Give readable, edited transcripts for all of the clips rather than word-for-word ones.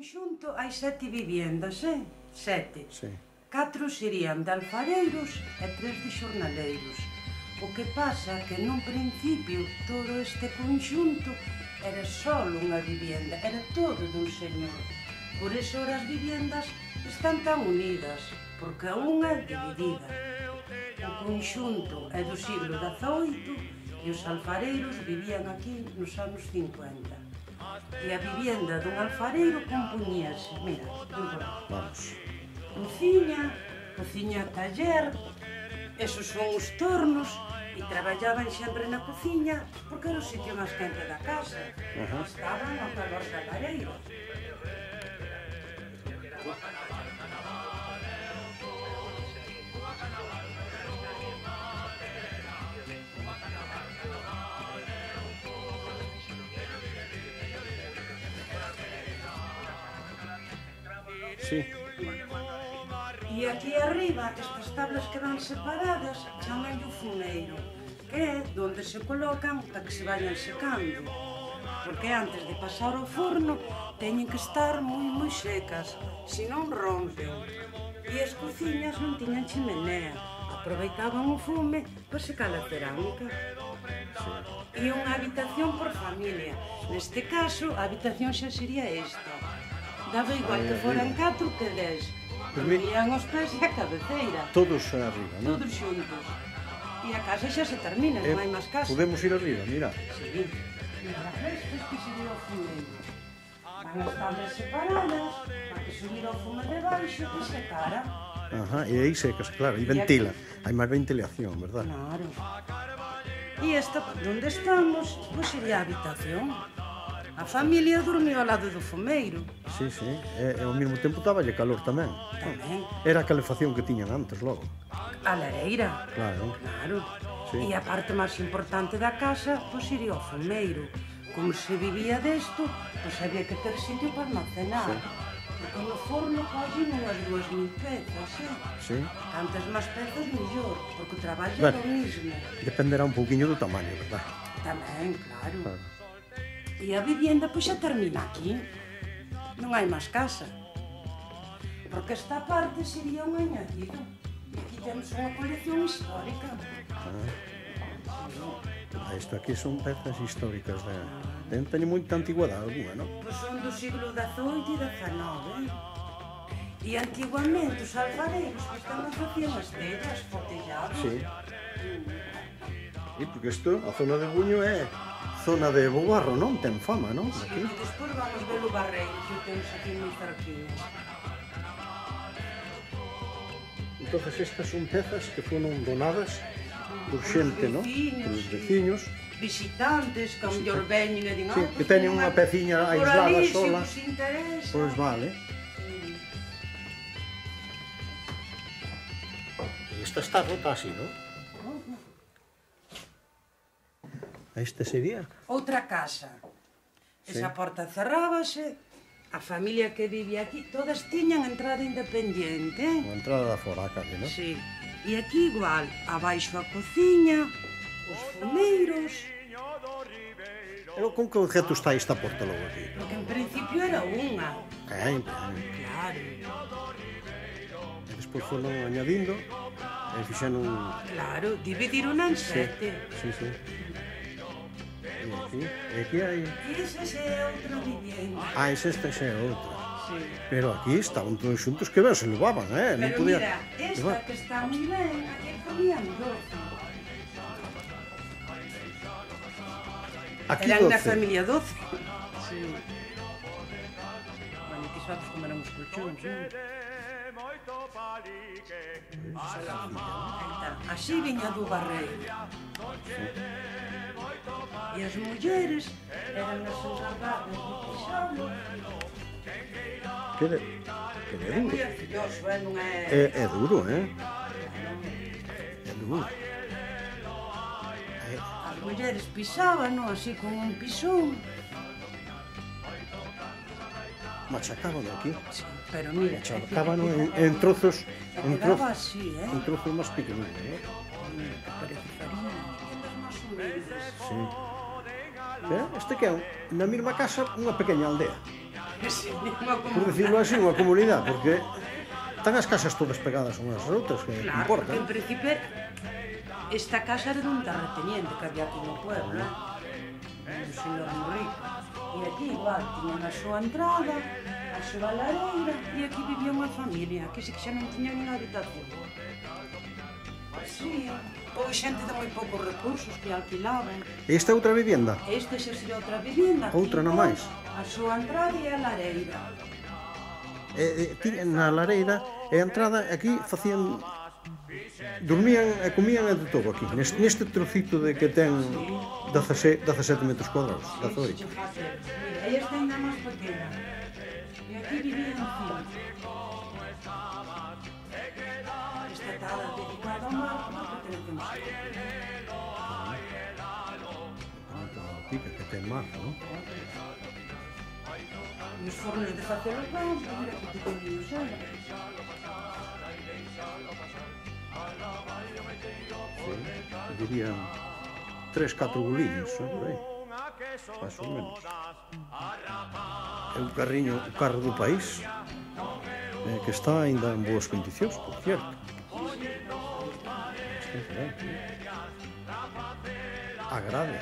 conxunto hai 7 viviendas, 7. Sí. 4 serían de alfareiros e 3 de xornaleiros. O que pasa que nun principio todo este conxunto era só unha vivienda, era todo dun señor. Por iso as viviendas están tan unidas, porque a unha é dividida. O conxunto é do siglo XVIII e os alfareiros vivían aquí nos anos 50. E a vivienda dun alfareiro compuñíase, mira, Vamos. cociña taller, esos son os tornos, e traballaban sempre na cociña porque era o sitio máis quente da casa. Estaban ao calor da lareira. Sí. E aquí arriba, estas tablas que van separadas, chamanlle o fumeiro, que é onde se colocan para que se vayan secando. Porque antes de pasar ao forno, teñen que estar moi secas, senón rompen. E as cociñas non tiñan chimenea, aproveitaban o fume para secar a cerámica. E unha habitación por familia. Neste caso, a habitación xa sería esta. Daba igual que foran 4 que 10. Dormían os pés e a cabeceira. Todos arriba, non? Todos xuntos. E a casa xa se termina, non hai máis casa. Podemos ir arriba, mira. Sí. Mira, este sería o fumeiro. Van as tablas separadas, para que subir o fume de baixo e secara. Ajá, e aí secas, claro, e ventila. Hai máis ventilación, verdad? Claro. E esta, onde estamos, pois sería a habitación. A familia dormiu ao lado do fumeiro. Sí, sí. E ao mesmo tempo daballe calor tamén. Tamén. Era a calefacción que tiñan antes, logo. A lareira. Claro. Claro. Sí. E a parte máis importante da casa, pois iría o fumeiro. Como se vivía desto, pois había que ter sitio para almacenar. Porque no forno collen unhas 2000 pezas, Sí. Cantas máis pezas, mellor, porque o traballo é Bueno, o mismo. dependerá un pouquiño do tamaño, verdad? Tamén, claro. Claro. E a vivienda, pois xa termina aquí. Non hai máis casa. Porque esta parte sería un añadido. E aquí temos unha colección histórica. Isto aquí son pezas históricas teñen moita antigüedade alguna, non? Pois son do siglo XVIII e XIX. E antiguamente os alfareiros pois tamén facían as tellas, fotellados. Sí. E porque isto, a zona de Buño é zona de Bobarro, non? Ten fama, non? Sí, Aquí. e despois vamos ver o Barreiro, que o temos aquí moi cerquinho. Entonces estas son pezas que foron donadas por xente, non? Por os veciños. Visitantes, que ao mellor veñen e din, Sí, que teñen unha peciña aislada sola. Por ali, se vos interesa. Pois vale. E esta está rota así, non? Este sería? Outra casa. Esa porta cerrábase, a familia que vivía aquí, todas tiñan entrada independiente. Unha entrada da fora a calle, non? Sí. E aquí igual, abaixo a cociña, os fumeiros. Pero con que objeto está esta porta logo aquí? Porque en principio era unha. Claro. E despois foron añadindo e fixeron... Claro, dividiron en 7. Sí, sí. E aquí hai... E esa é outra vivienda. Esta xa é outra. Sí. Pero aquí estaban todos xuntos que ben se levaban, non Pero podía... mira, esta que está moi ben, aquí ponían 12. Aquí Eran 12. na familia 12. Sí. Bueno, aquí sabes como eran os colchóns, non? Así viña do Barreiro. E as mulleres eran as encargadas de pisalo. Que de É moi arcilloso, non é? É duro, É duro. As mulleres pisaban, así con un pisón. Machacaban aquí. Sí, pero mira, Machacaban en trozos... En quedaba así, En trozos máis pequeninos, non? Parece farina, máis humildes. Sí. Este que é, na mesma casa, unha pequena aldea. por decirlo así, unha comunidade, porque están as casas todas pegadas unhas ás outras, que Claro, importa. porque en principio esta casa era dun terrateniente que había aquí no pueblo, un señor moi rico. E aquí igual, tiñan a súa entrada, a súa lareira, e aquí vivía unha familia, que sí que xa non tiña nin habitación. Sí, ou xente de moi poucos recursos que alquilaban. Esta é outra vivienda? Esta xa sería outra vivienda. Outra non máis? A súa entrada e a lareira. Na lareira e a entrada aquí facían... Dormían e comían de todo aquí, neste trocito de que ten 17 metros cuadrados, 18. Mira, aí está ainda máis pequena. E aquí vivían 5. Esta estaba dedicada ao mar, porque pertencemos a que ten mar, non? E os fornos de facer os bancos, mira que pequeninos eran. Sí, dirían 3-4 boliños, por aí, más ou menos. É un carro do país, que está ainda en boas condicións, por cierto. Agrade.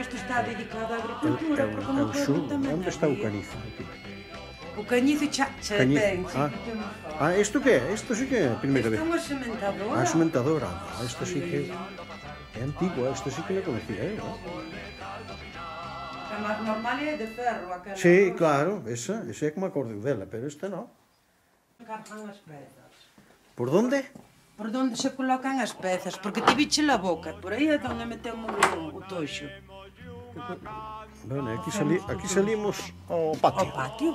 Isto está dedicado á agricultura, porque no pueblo tamén onde está o canizo? O cañizo xa ten, isto que é? Isto sí que é a primeira vez. Isto é unha sementadora. A sementadora. Isto sí que é antigua, isto sí que la conocía eu. A máis normal é de ferro, aquela. Sí, claro, esa é como a cordeu dela, pero esta non. Cargan as pezas. Por onde? Por onde se colocan as pezas, porque ti biche la boca, por aí é onde metemos o toxo. Bueno, aquí salimos ao patio. Ao patio?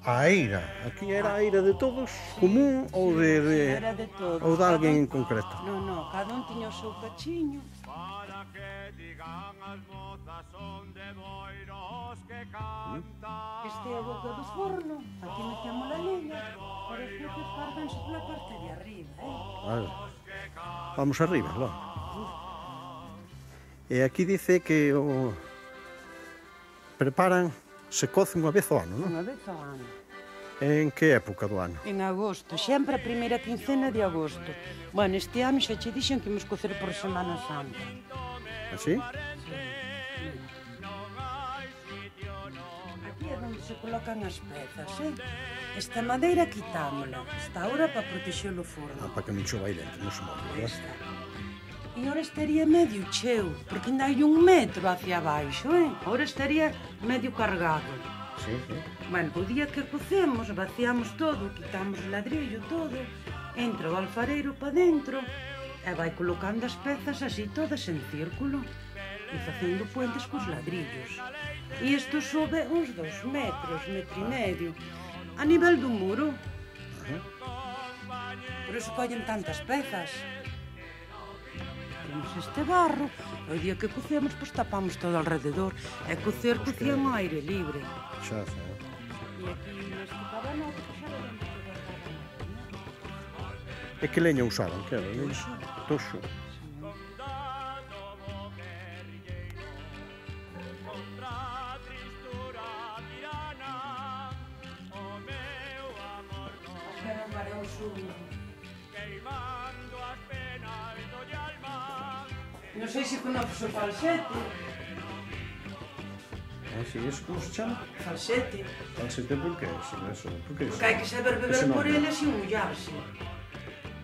A eira. Aquí era a eira de todos, común ou de Era de todos. ou de alguén en concreto? Non, cada un tiña o seu cachiño. Este é a boca do forno, aquí metemos a leña, por as veces carganse pola parte de arriba, Vale. Vamos arriba, logo. E aquí dice que o preparan, se coce unha vez ao ano, non? Unha vez ao ano. En que época do ano? En agosto, sempre a primeira quincena de agosto. Bueno, este ano xa che dixen que imos cocer por Semana Santa. Así? Aquí é onde se colocan as pezas, Esta madeira quitámola, esta ahora para protexer o forno. Para que non chova aí dentro, non se move, verdad? E ahora estaría medio cheo, porque ainda hai 1 metro hacia abaixo, Ahora estaría medio cargado. Sí, sí. Bueno, o día que cocemos, vaciamos todo, quitamos o ladrillo todo, entra o alfareiro para dentro e vai colocando as pezas así todas en círculo e facendo puentes cos ladrillos. E isto sobe uns 2 metros, 1,5 metro, a nivel do muro. Por iso collen tantas pezas. Temos este barro, e o día que cocemos, pois tapamos todo alrededor. E cocer, cocían ao aire libre. Xa, xa. E aquí neste cabanote, pois xa veremos toda a cabanote. E que leña usaban? Que era? Leña? Toxo. Non sei se conoces o falsete. Sí, eso como se chama? Falsete. Falsete por que? Eso, por que? Porque hai que saber beber por ele sin mullarse.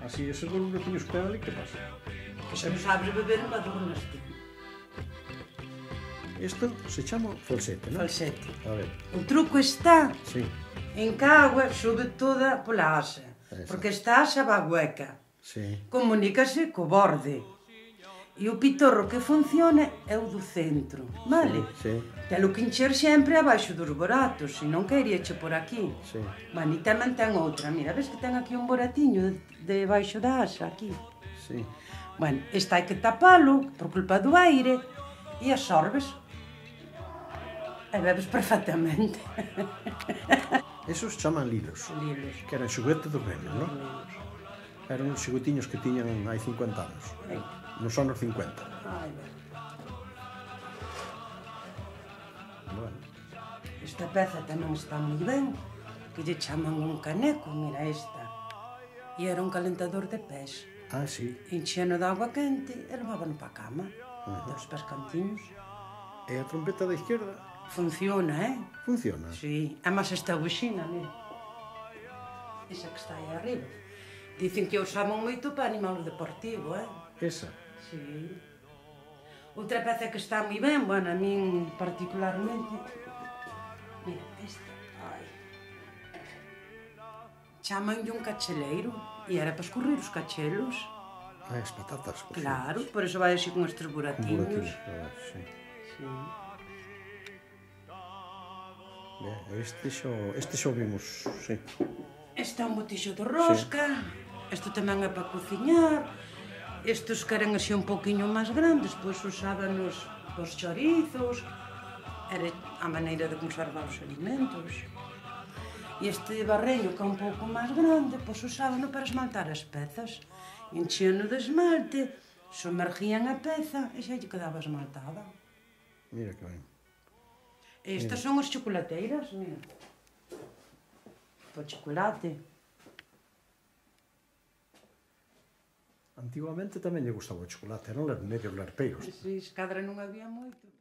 Así, ese volumen que nos pega ali, que pasa? Que se non sabes beber embadurnaste. Isto se chama falsete, non? Falsete. A ver. O truco está Sí. en que a agua sube toda pola asa. Porque esta asa va hueca. Sí. Comunícase co borde. E o pitorro que funciona é o do centro, vale? Sí. Telo que encher sempre abaixo dos boratos, se non queiríache por aquí. Sí. Bueno, e tamén ten outra, mira, ves que ten aquí un boratiño debaixo da asa, aquí. Sí. Bueno, esta hai que tapalo por culpa do aire e absorbes. E bebes perfectamente. Esos chaman lilos. Lilos. Que eran xoguete dos nenos, non? Eran os xoguetiños que tiñan hai 50 anos. Nos anos 50. Ai, Esta peza tamén está moi ben, que lle chaman un caneco, mira esta. E era un calentador de pés. Ah, sí. Encheno de agua quente e levábano pa cama, dos pés cantiños. E a trompeta da izquierda? Funciona, Funciona? Sí, además esta buxina, mira. Esa que está aí arriba. Dicen que a usaban moito para animal deportivo, Esa? Sí. Outra peza que está moi ben, bueno, a min particularmente... Mira, esta. Ai. Chamanlle un cacheleiro e era para escurrir os cachelos. Ah, as patatas. Claro, por eso vai así con estes Un buratiños. buratinho, sí. Sí. Este xo vimos, sí. Este é un botixo de rosca. Isto tamén é para cociñar. Estes que eran así un poquinho máis grandes, pois usábanos os chorizos. Era a maneira de conservar os alimentos. E este barreño, que é un pouco máis grande, pois usábano para esmaltar as pezas. Enchíano de esmalte, somergían a peza e xa lle quedaba esmaltada. Mira que ben. Estas son as chocolateiras, mira. Para chocolate. Antigamente tamén lle gustaba o chocolate, eran lerpeiros. Si, escadra non había moito.